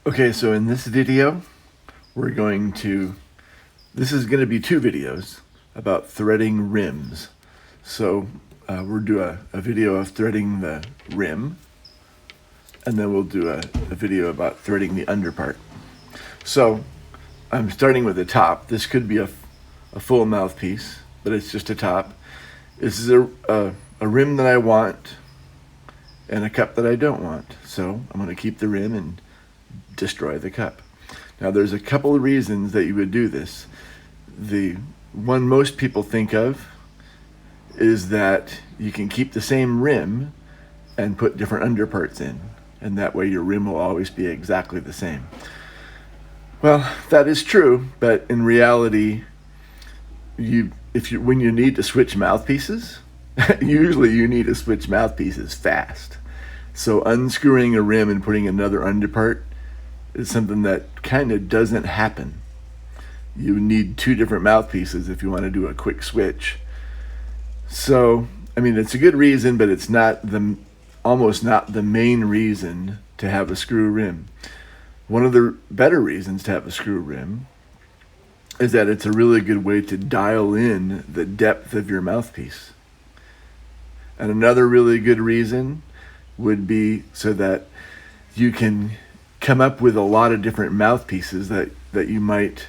Okay, so in this video, this is going to be two videos about threading rims. So we'll do a video of threading the rim, and then we'll do a video about threading the underpart. So I'm starting with the top. This could be a full mouthpiece, but it's just a top. This is a rim that I want and a cup that I don't want. So I'm going to keep the rim and destroy the cup. Now there's a couple of reasons that you would do this. The one most people think of is that you can keep the same rim and put different underparts in, and that way your rim will always be exactly the same. Well, that is true, but in reality, when you need to switch mouthpieces, usually you need to switch mouthpieces fast. So unscrewing a rim and putting another underpart is something that kind of doesn't happen. You need two different mouthpieces if you want to do a quick switch. So, I mean, it's a good reason, but it's almost not the main reason to have a screw rim. One of the better reasons to have a screw rim is that it's a really good way to dial in the depth of your mouthpiece. And another really good reason would be so that you can come up with a lot of different mouthpieces that you might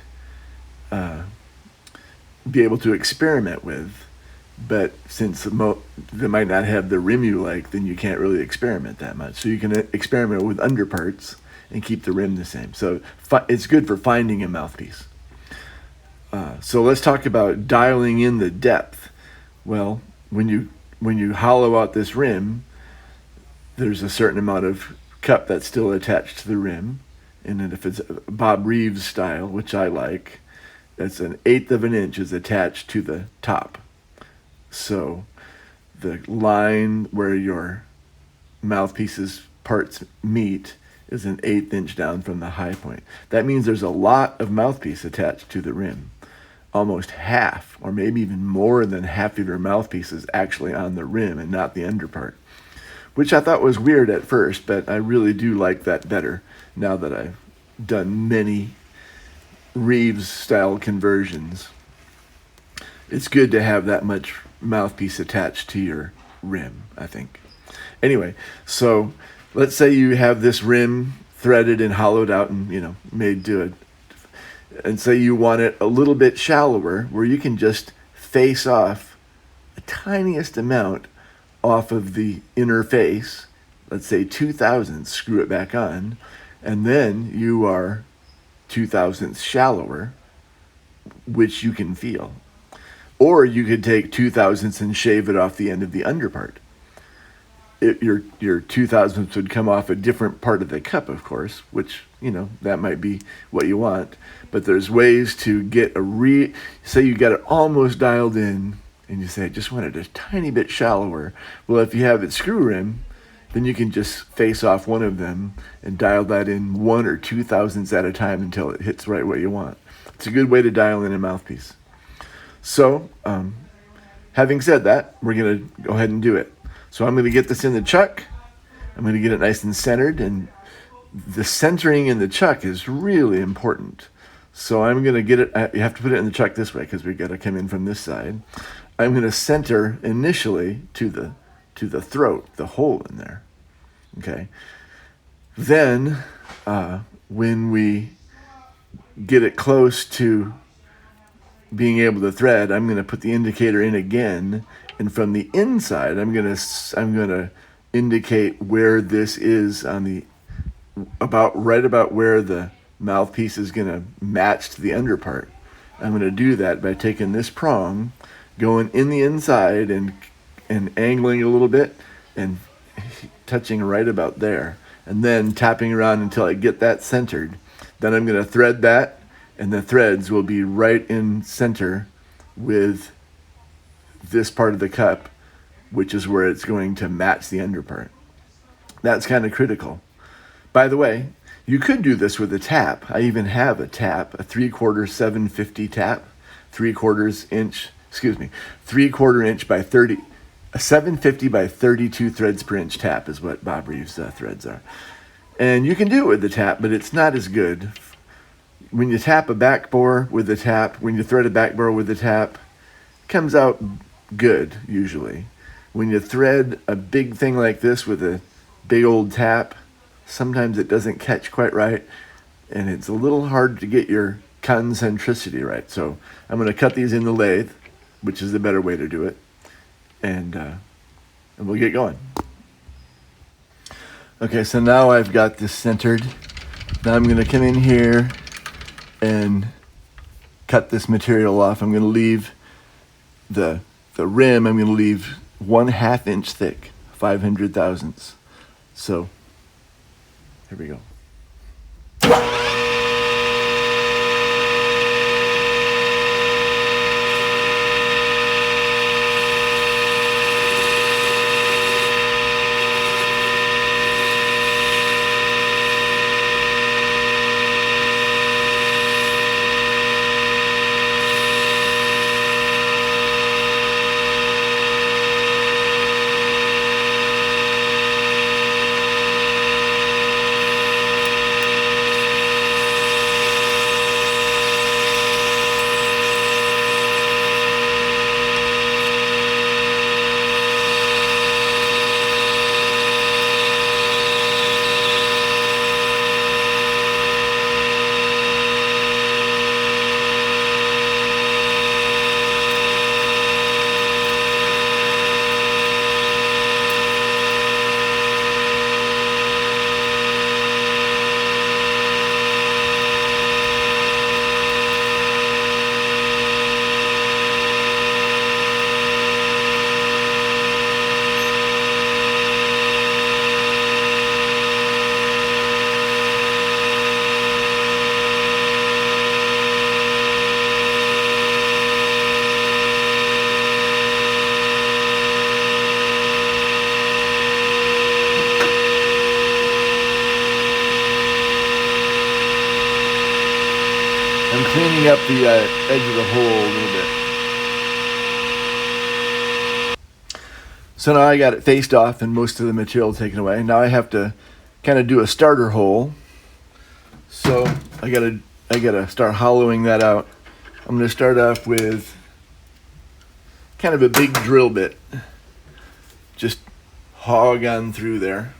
be able to experiment with. But since they might not have the rim you like, then you can't really experiment that much. So you can experiment with underparts and keep the rim the same. So it's good for finding a mouthpiece. So let's talk about dialing in the depth. Well, when you hollow out this rim, there's a certain amount of cup that's still attached to the rim. And then if it's Bob Reeves style, which I like, that's 1/8 of an inch is attached to the top. So the line where your mouthpiece's parts meet is 1/8 inch down from the high point. That means there's a lot of mouthpiece attached to the rim. Almost half, or maybe even more than half of your mouthpiece is actually on the rim and not the underpart, which I thought was weird at first, but I really do like that better now that I've done many Reeves-style conversions. It's good to have that much mouthpiece attached to your rim, I think. Anyway, so let's say you have this rim threaded and hollowed out and, made to it. And say you want it a little bit shallower, where you can just face off the tiniest amount off of the inner face, let's say 2/1000, screw it back on, and then you are 2/1000 shallower, which you can feel. Or you could take 2/1000 and shave it off the end of the underpart. Your 2/1000 would come off a different part of the cup, of course, which, that might be what you want. But there's ways to get say you got it almost dialed in, and you say, I just want it a tiny bit shallower. Well, if you have it screw rim, then you can just face off one of them and dial that in 1 or 2/1000 at a time until it hits right what you want. It's a good way to dial in a mouthpiece. So, having said that, we're going to go ahead and do it. So I'm going to get this in the chuck. I'm going to get it nice and centered, and the centering in the chuck is really important. So I'm going to get it, you have to put it in the chuck this way because we've got to come in from this side. I'm going to center initially to the throat, the hole in there. Okay. Then, when we get it close to being able to thread, I'm going to put the indicator in again, and from the inside, I'm going to indicate where this is on right about where the mouthpiece is going to match to the underpart. I'm going to do that by taking this prong, going in the inside and angling a little bit and touching right about there, and then tapping around until I get that centered. Then I'm going to thread that, and the threads will be right in center with this part of the cup, which is where it's going to match the underpart. That's kind of critical. By the way, you could do this with a tap. I even have a tap, a 3/4 750 tap, 3/4 inch by 30, a 750 by 32 threads per inch tap is what Bob Reeves threads are. And you can do it with the tap, but it's not as good. When you tap a back bore with the tap, when you thread a back bore with the tap, it comes out good usually. When you thread a big thing like this with a big old tap, sometimes it doesn't catch quite right, and it's a little hard to get your concentricity right. So I'm going to cut these in the lathe, which is the better way to do it, and we'll get going. Okay, so now I've got this centered. Now I'm going to come in here and cut this material off. I'm going to leave the rim, I'm going to leave 1/2 inch thick, 500 thousandths. So here we go. I'm cleaning up the edge of the hole a little bit. So now I got it faced off and most of the material taken away. Now I have to kind of do a starter hole. So I gotta start hollowing that out. I'm gonna start off with kind of a big drill bit. Just hog on through there.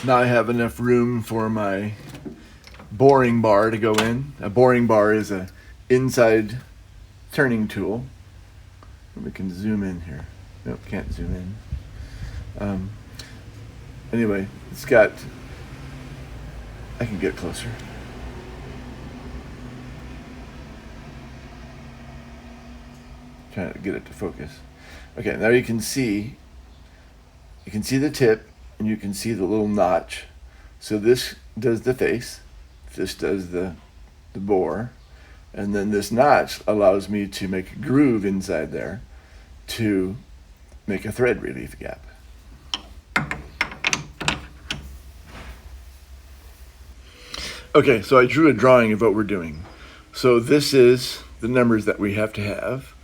Now I have enough room for my boring bar to go in. A boring bar is a inside turning tool. We can zoom in here. Nope, can't zoom in. Anyway, it's got, I can get closer. Trying to get it to focus. Okay, now you can see the tip, and you can see the little notch. So this does the face, this does the bore, and then this notch allows me to make a groove inside there to make a thread relief gap. Okay, so I drew a drawing of what we're doing. So this is the numbers that we have to have.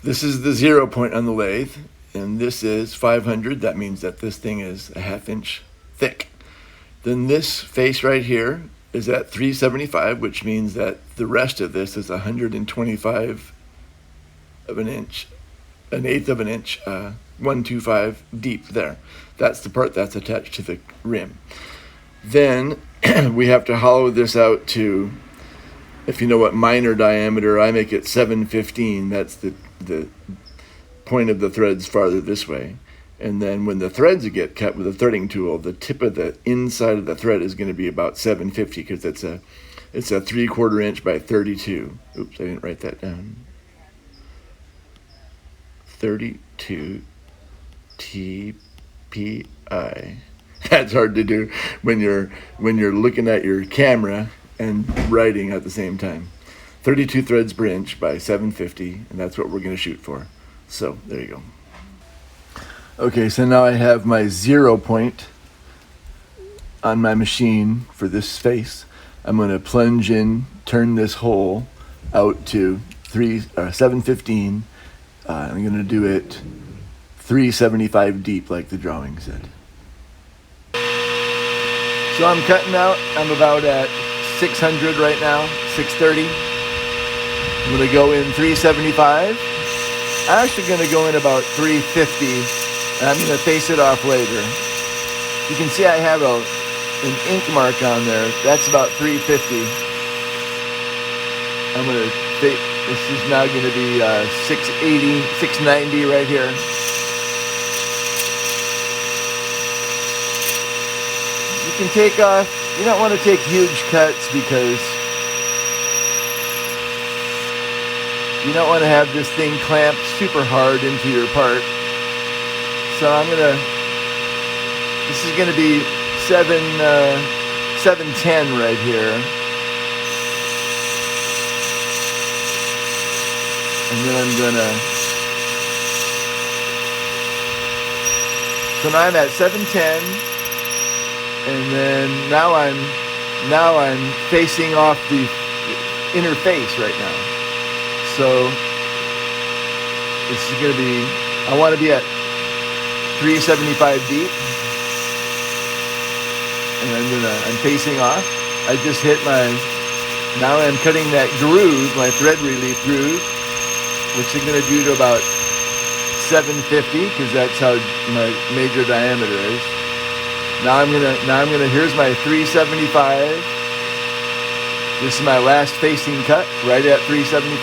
This is the 0 point on the lathe, and this is 500. That means that this thing is a 1/2 inch thick. Then this face right here is at 375, which means that the rest of this is 125 of an inch, 1/8 of an inch, 125 deep there. That's the part that's attached to the rim. Then we have to hollow this out to, if you know what minor diameter, I make it 715. That's the point of the threads farther this way. And then when the threads get cut with a threading tool, the tip of the inside of the thread is going to be about 750 because it's a 3/4 inch by 32. Oops, I didn't write that down. 32 TPI. That's hard to do when you're looking at your camera and writing at the same time. 32 threads per inch by 750, and that's what we're going to shoot for. So there you go. Okay, so now I have my 0 point on my machine for this face, I'm going to plunge in, turn this hole out to 715. I'm going to do it 375 deep like the drawing said. So I'm cutting out. I'm about at 600 right now, 630. I'm going to go in 375. I'm actually going to go in about 350. And I'm going to face it off later. You can see I have an ink mark on there. That's about 350. I'm going to take, this is now going to be 680, 690 right here. You can take off, you don't want to take huge cuts because you don't want to have this thing clamped super hard into your part. So I'm going to, this is going to be 710 right here. And then I'm going to, so now I'm at 710. And then now I'm facing off the inner face right now. So this is going to be, I want to be at 375 deep. And I'm facing off. I just hit now I'm cutting that groove, my thread relief groove, which is going to do to about 750 because that's how my major diameter is. Now I'm gonna, here's my 375. This is my last facing cut, right at 375.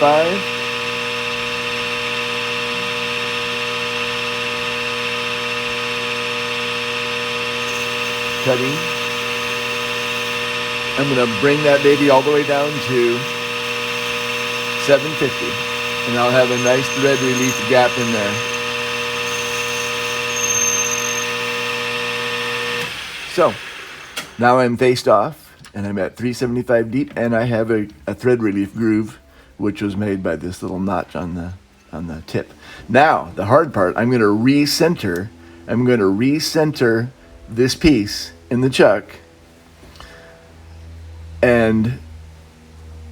Cutting. I'm gonna bring that baby all the way down to 750. And I'll have a nice thread relief gap in there. So, now I'm faced off, and I'm at 375 deep, and I have a thread relief groove, which was made by this little notch on the tip. Now, the hard part, I'm going to recenter this piece in the chuck, and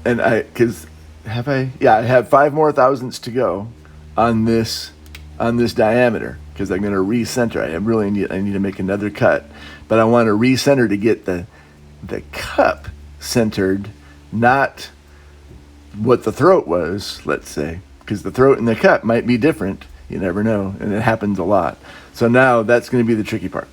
I have 5 more thousandths to go on this diameter because I'm going to recenter. I need to make another cut. But I want to recenter to get the cup centered, not what the throat was, let's say, because the throat and the cup might be different. You never know, and it happens a lot. So now that's going to be the tricky part.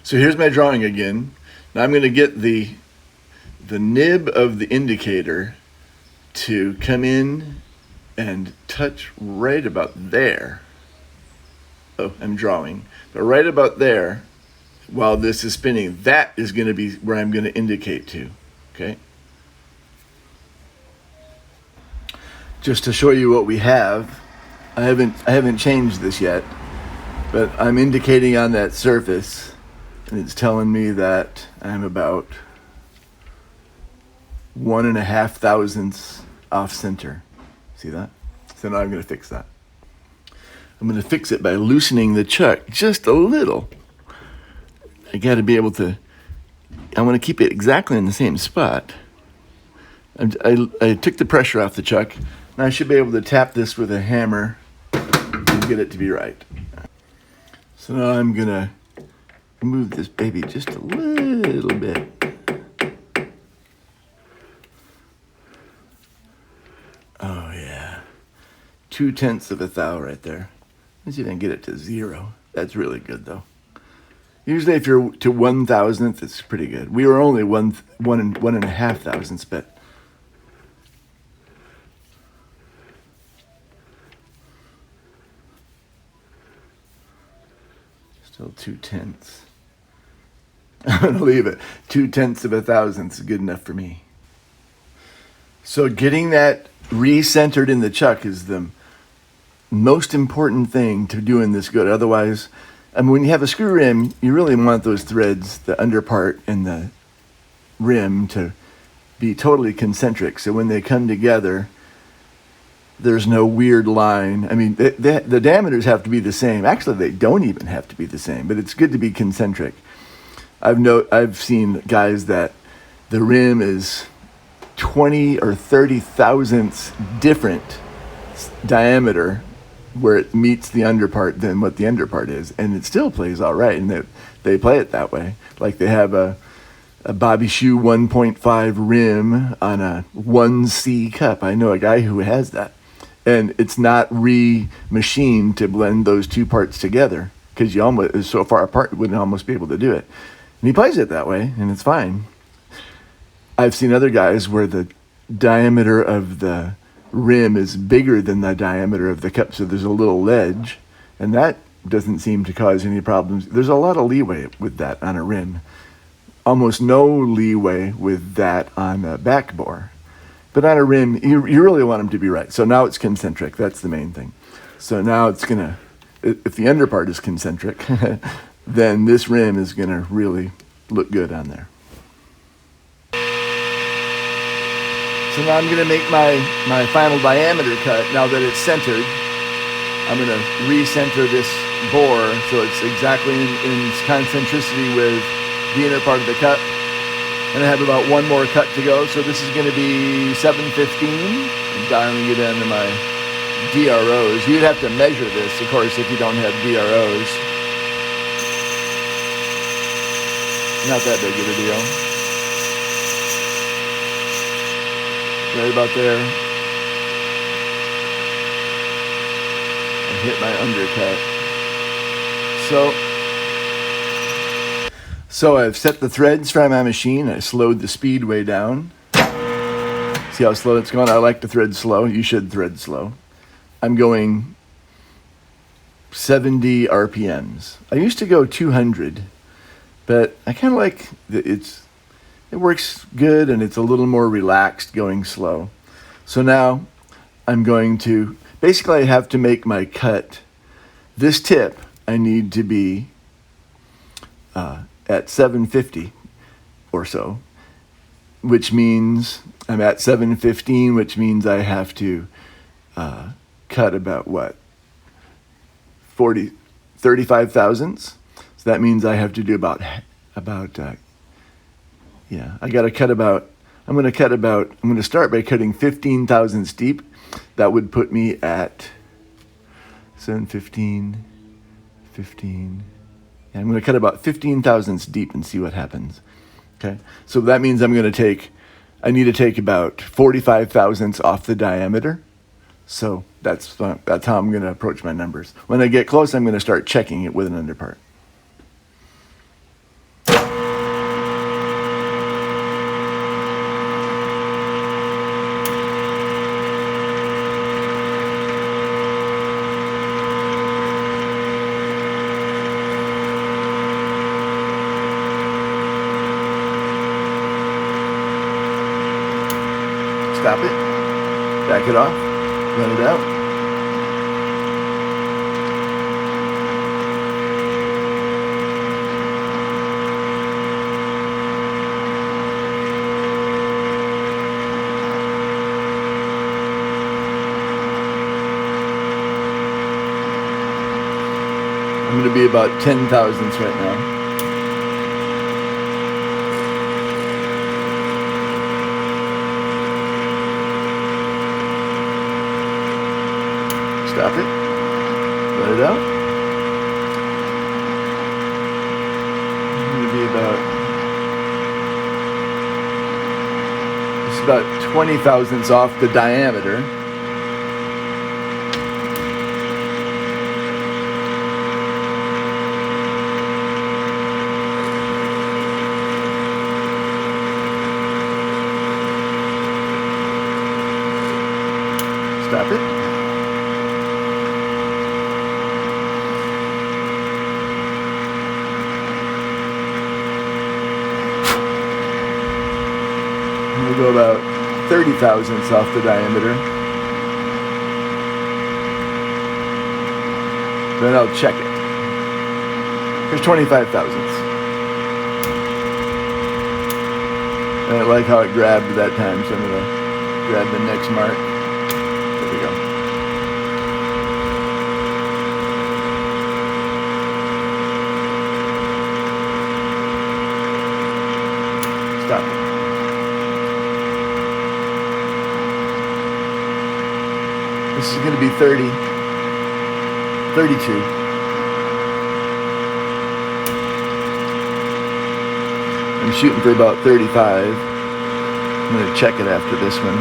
So here's my drawing again. Now I'm going to get the nib of the indicator to come in and touch right about there. Oh, I'm drawing, but right about there, while this is spinning, that is going to be where I'm going to indicate to, okay? Just to show you what we have, I haven't changed this yet, but I'm indicating on that surface, and it's telling me that I'm about 1.5 thousandths off center. See that? So now I'm going to fix that. I'm going to fix it by loosening the chuck just a little. I got to be able to, I want to keep it exactly in the same spot. I took the pressure off the chuck, and I should be able to tap this with a hammer and get it to be right. So now I'm going to move this baby just a little bit. Oh yeah, 0.2 of a thou right there. Let's see if I can get it to 0. That's really good though. Usually if you're to 1,000th, it's pretty good. We were only 1.5 thousandths, but still 0.2. I'm gonna leave it. 0.2 of a thousandth is good enough for me. So getting that recentered in the chuck is the most important thing to doing this good. Otherwise, I mean, when you have a screw rim, you really want those threads, the under part and the rim, to be totally concentric. So when they come together, there's no weird line. I mean, the diameters have to be the same. Actually, they don't even have to be the same, but it's good to be concentric. I've seen guys that the rim is 20 or 30 thousandths different diameter where it meets the underpart than what the underpart is, and it still plays all right, and they play it that way. Like they have a Bobby Shoe 1.5 rim on a 1C cup. I know a guy who has that, and it's not re-machined to blend those two parts together because you almost is so far apart you wouldn't almost be able to do it. And he plays it that way, and it's fine. I've seen other guys where the diameter of the rim is bigger than the diameter of the cup, so there's a little ledge, and that doesn't seem to cause any problems. There's a lot of leeway with that on a rim. Almost no leeway with that on a back bore. But on a rim, you really want them to be right. So now it's concentric. That's the main thing. So now it's going to, if the underpart is concentric, then this rim is going to really look good on there. So now I'm going to make my final diameter cut. Now that it's centered, I'm going to recenter this bore so it's exactly in concentricity with the inner part of the cup. And I have about one more cut to go. So this is going to be 7/15. I'm dialing it into my DROs. You'd have to measure this, of course, if you don't have DROs. Not that big of a deal. Right about there. I hit my undercut. So I've set the threads for my machine. I slowed the speed way down. See how slow it's going? I like to thread slow. You should thread slow. I'm going 70 RPMs. I used to go 200, but I kind of like it works good and it's a little more relaxed going slow. So now I'm going to, basically I have to make my cut. This tip I need to be at 750 or so, which means I'm at 715, which means I have to cut about 35 thousandths. So that means I have to do about I got to cut about, I'm going to start by cutting 15 thousandths deep. That would put me at 715, 15. And I'm going to cut about 15 thousandths deep and see what happens. Okay. So that means I need to take about 45 thousandths off the diameter. So that's how I'm going to approach my numbers. When I get close, I'm going to start checking it with an underpart. Stop it, back it off, let it out. I'm going to be about 10 thousandths right now. Stop it. Let it out. I'm going to be about 20 thousandths off the diameter. Stop it. We'll go about 30 thousandths off the diameter. Then I'll check it. There's 25 thousandths. And I like how it grabbed that time, so I'm going to grab the next mark. There we go. Stop it. This is going to be 30, 32. I'm shooting for about 35. I'm going to check it after this one.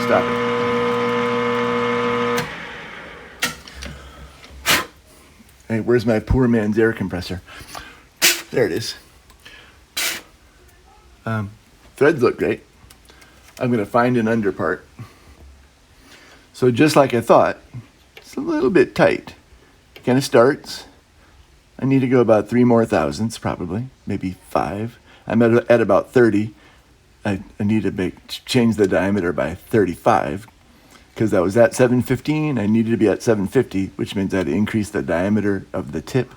Stop it. Hey, where's my poor man's air compressor? There it is. Threads look great. I'm going to find an underpart. So just like I thought, it's a little bit tight. It kind of starts. I need to go about 3 more thousandths, probably, maybe 5. I'm at about 30. I need to change the diameter by 35 because I was at 715. I needed to be at 750, which means I had to increase the diameter of the tip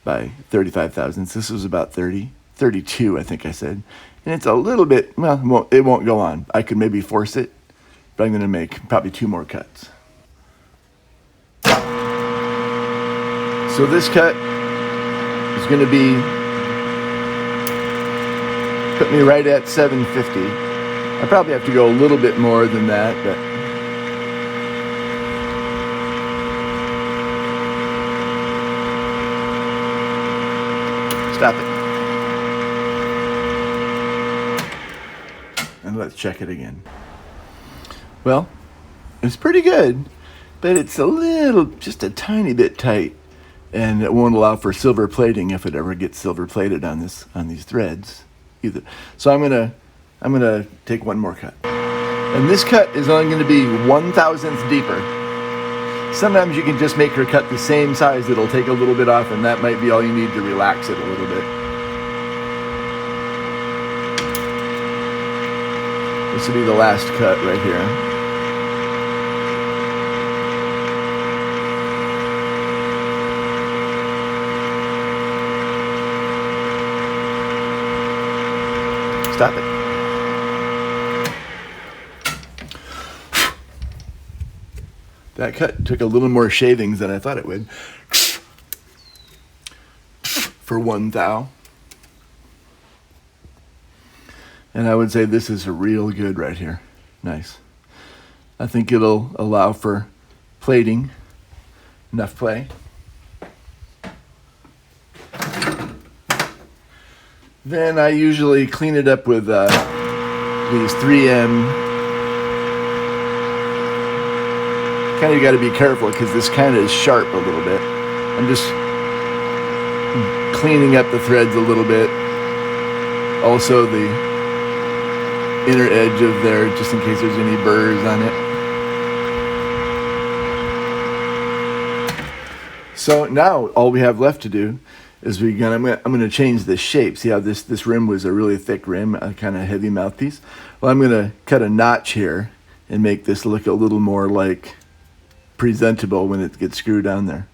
by 35 thousandths. This was about 30, 32, I think I said. And it's a little bit, well, it won't go on. I could maybe force it, but I'm going to make probably 2 more cuts. So this cut is going to be, put me right at 750. I probably have to go a little bit more than that, but stop it. And let's check it again. Well, it's pretty good, but it's a little, just a tiny bit tight, and it won't allow for silver plating if it ever gets silver plated on these threads either. So I'm gonna take 1 more cut, and this cut is only going to be 1/1000th deeper. Sometimes you can just make your cut the same size. It'll take a little bit off, and that might be all you need to relax it a little bit. This will be the last cut right here. Stop it. That cut took a little more shavings than I thought it would. For 1 thou. And I would say this is real good right here. Nice. I think it'll allow for plating. Enough play. Then I usually clean it up with these 3M. Kind of got to be careful because this kind of is sharp a little bit. I'm just cleaning up the threads a little bit. Also the inner edge of there, just in case there's any burrs on it. So now all we have left to do is I'm going to change the shape. See how this rim was a really thick rim, a kind of heavy mouthpiece? Well, I'm going to cut a notch here and make this look a little more like presentable when it gets screwed down there.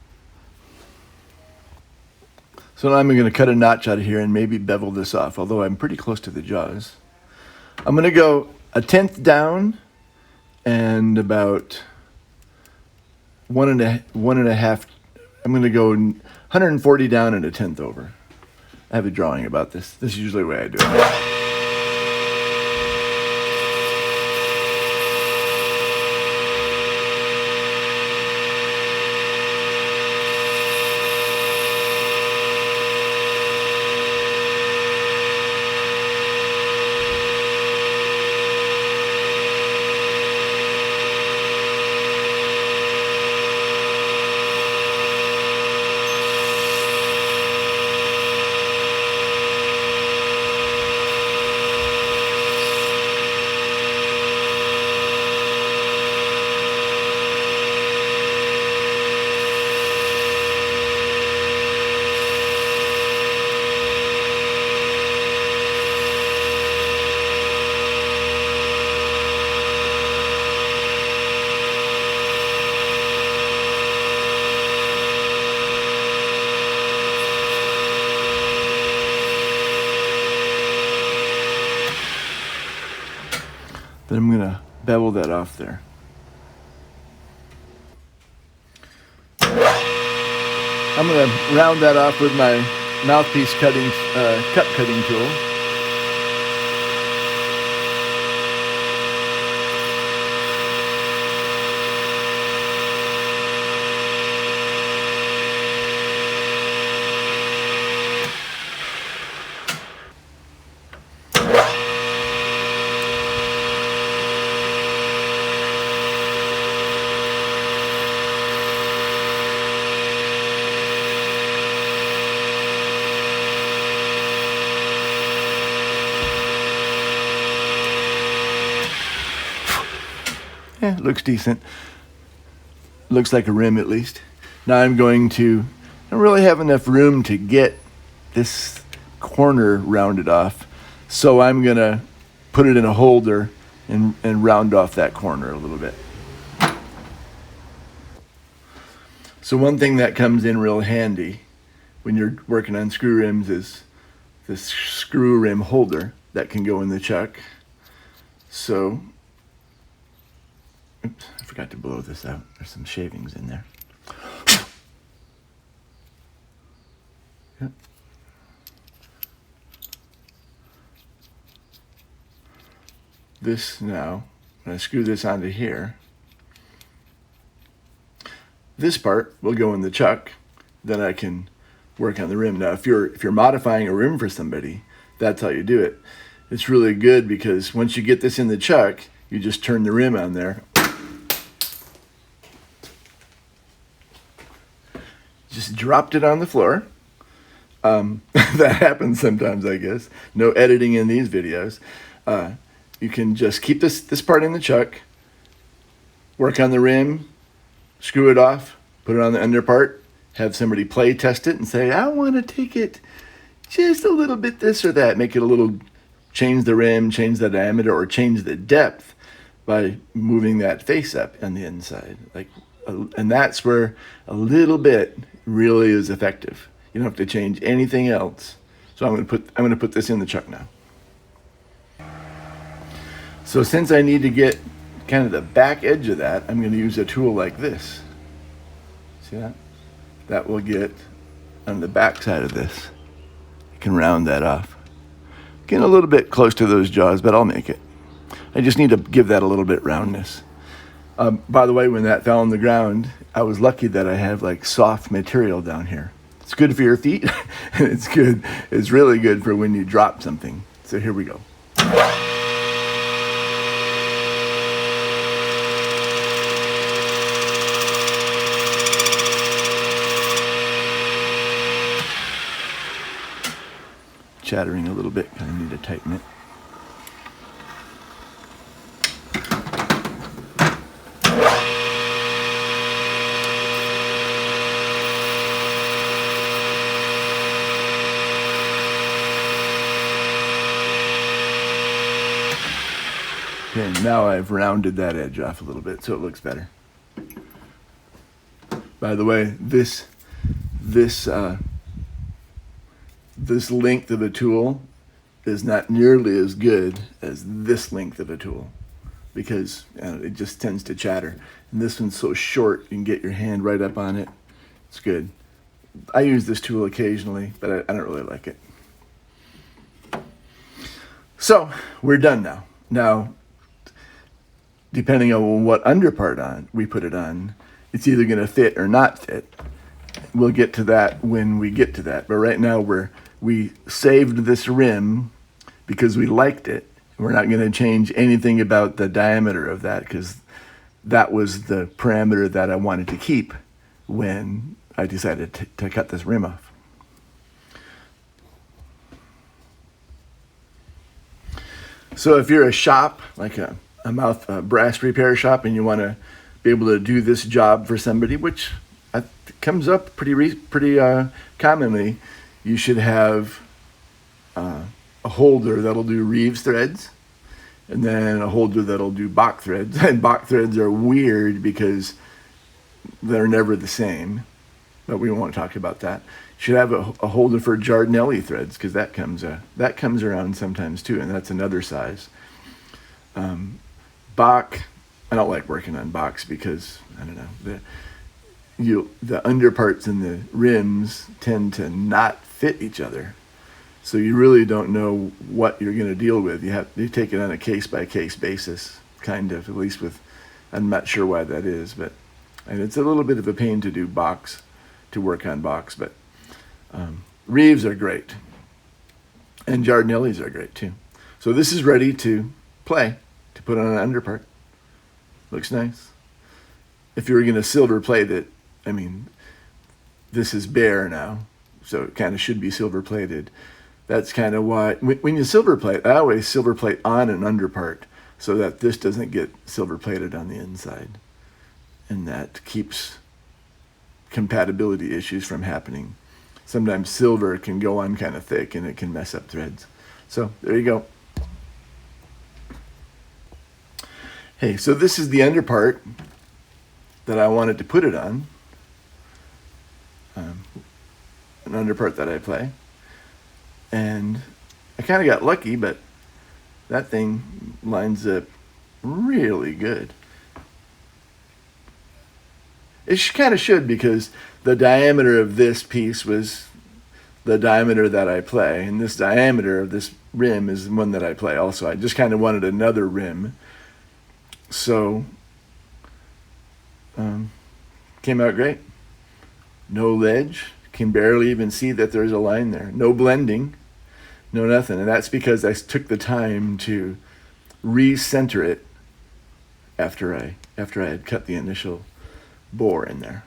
So now I'm going to cut a notch out of here and maybe bevel this off, although I'm pretty close to the jaws. I'm going to go 1/10 down and about 1.5. I'm going to go 140 down and 1/10 over. I have a drawing about this. This is usually the way I do it. Then I'm going to bevel that off there. I'm going to round that off with my mouthpiece cutting, cup cutting tool. Yeah, it looks decent. Looks like a rim at least. Now I don't really have enough room to get this corner rounded off. So I'm gonna put it in a holder and round off that corner a little bit. So one thing that comes in real handy when you're working on screw rims is this screw rim holder that can go in the chuck. So, oops, I forgot to blow this out. There's some shavings in there. Yep. This now, when I screw this onto here, this part will go in the chuck. Then I can work on the rim. Now, if you're modifying a rim for somebody, that's how you do it. It's really good because once you get this in the chuck, you just turn the rim on there. Just dropped it on the floor. That happens sometimes, I guess. No editing in these videos. You can just keep this part in the chuck, work on the rim, screw it off, put it on the under part, have somebody play test it and say, I want to take it just a little bit this or that, make it a little, change the rim, change the diameter, or change the depth by moving that face up on the inside. And that's where a little bit really is effective. You don't have to change anything else. So I'm going to put this in the chuck now. So since I need to get kind of the back edge of that, I'm going to use a tool like this. See that? That will get on the back side of this. I can round that off. Getting a little bit close to those jaws, but I'll make it. I just need to give that a little bit roundness. By the way, when that fell on the ground, I was lucky that I have like soft material down here. It's good for your feet, and it's really good for when you drop something. So here we go. Chattering a little bit, kind of need to tighten it. Okay, now I've rounded that edge off a little bit so it looks better. By the way, this length of a tool is not nearly as good as this length of a tool because it just tends to chatter. And this one's so short, you can get your hand right up on it. It's good. I use this tool occasionally, but I don't really like it. So we're done now. Now, depending on what underpart we put it on, it's either going to fit or not fit. We'll get to that when we get to that. But right now we saved this rim because we liked it. We're not going to change anything about the diameter of that because that was the parameter that I wanted to keep when I decided to cut this rim off. So if you're a shop, like a brass repair shop, and you want to be able to do this job for somebody, which comes up pretty commonly, you should have a holder that'll do Reeves threads, and then a holder that'll do Bach threads. And Bach threads are weird because they're never the same, but we won't talk about that. You should have a holder for Giardinelli threads because that comes around sometimes too, and that's another size. Bach, I don't like working on Bachs because I don't know, the underparts and the rims tend to not fit each other. So you really don't know what you're going to deal with. You take it on a case-by-case basis, kind of, at least with, I'm not sure why that is, but, and it's a little bit of a pain to do to work on box, but Reeves are great. And Giardinellis are great too. So this is ready to play, to put on an underpart. Looks nice. If you were going to silver plate it, I mean, this is bare now, so it kind of should be silver plated. That's kind of why, when you silver plate, I always silver plate on an underpart so that this doesn't get silver plated on the inside. And that keeps compatibility issues from happening. Sometimes silver can go on kind of thick and it can mess up threads. So there you go. Hey, so this is the underpart that I wanted to put it on. An underpart that I play. And I kind of got lucky, but that thing lines up really good. It kind of should, because the diameter of this piece was the diameter that I play, and this diameter of this rim is the one that I play also. I just kind of wanted another rim. So, came out great. No ledge. Can barely even see that there's a line there. No blending. No nothing. And that's because I took the time to recenter it after I had cut the initial bore in there.